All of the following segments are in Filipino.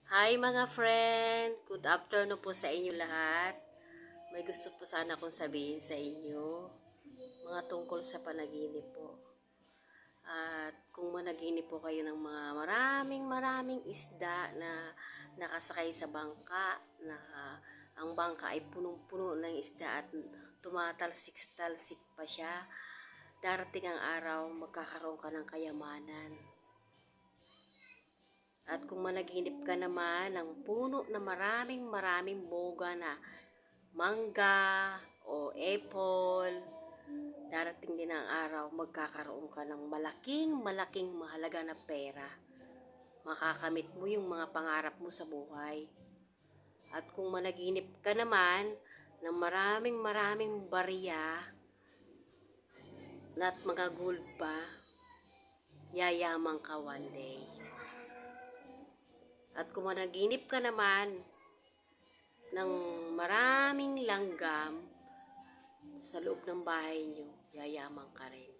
Hi mga friend! Good afternoon po sa inyo lahat. May gusto po sana akong sabihin sa inyo. Mga tungkol sa panaginip po. At kung managinip po kayo ng mga maraming isda na nakasakay sa bangka, na ang bangka ay punong-puno ng isda at tumatalsik-talsik pa siya, darating ang araw magkakaroon ka ng kayamanan. At kung managinip ka naman ng puno na maraming boga na mangga o apple, darating din ang araw magkakaroon ka ng malaking mahalaga na pera. Makakamit mo yung mga pangarap mo sa buhay. At kung managinip ka naman ng maraming barya at mga gold pa, yayaman ka one day. At kung managinip ka naman ng maraming langgam sa loob ng bahay nyo, yayaman ka rin.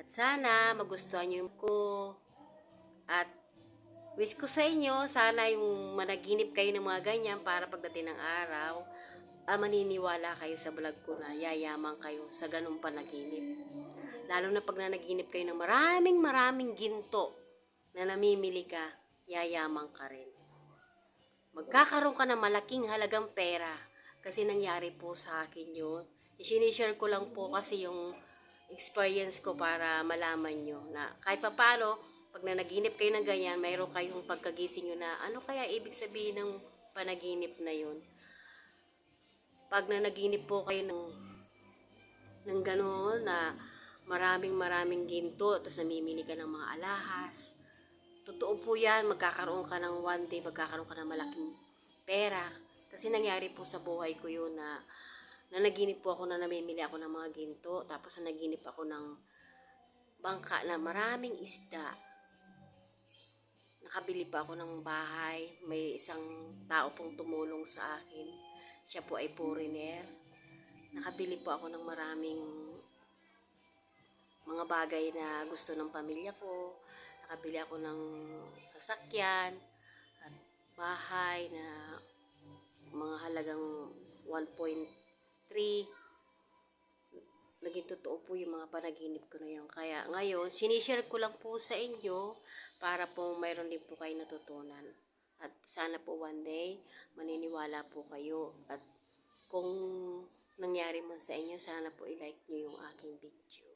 At sana magustuhan nyo ko. At wish ko sa inyo, sana yung managinip kayo ng mga ganyan para pagdating ng araw, maniniwala kayo sa vlog ko na yayaman kayo sa ganung panaginip. Lalo na pag nanaginip kayo ng maraming ginto na namimili ka, yayaman ka rin. Magkakaroon ka ng malaking halagang pera kasi nangyari po sa akin yun. I-share ko lang po kasi yung experience ko para malaman nyo na kahit papalo, pag nanaginip kayo ng ganyan, mayroon kayong pagkagising nyo na ano kaya ibig sabihin ng panaginip na yun. Pag nanaginip po kayo ng gano'n na maraming ginto, tapos namimili ka ng mga alahas, totoo po yan, magkakaroon ka ng one day, magkakaroon ka ng malaking pera. Kasi nangyari po sa buhay ko yun na nanaginip po ako na namimili ako ng mga ginto. Tapos nanaginip ako ng bangka na maraming isda. Nakabili pa ako ng bahay. May isang tao pong tumulong sa akin. Siya po ay foreigner. Nakabili po ako ng maraming mga bagay na gusto ng pamilya ko. Nakabili ako ng sasakyan at bahay na mga halagang 1.3. Naging totoo po yung mga panaginip ko na yun. Kaya ngayon, sinishare ko lang po sa inyo para po mayroon din po kayo natutunan. At sana po one day, maniniwala po kayo. At kung nangyari man sa inyo, sana po i-like nyo yung aking video.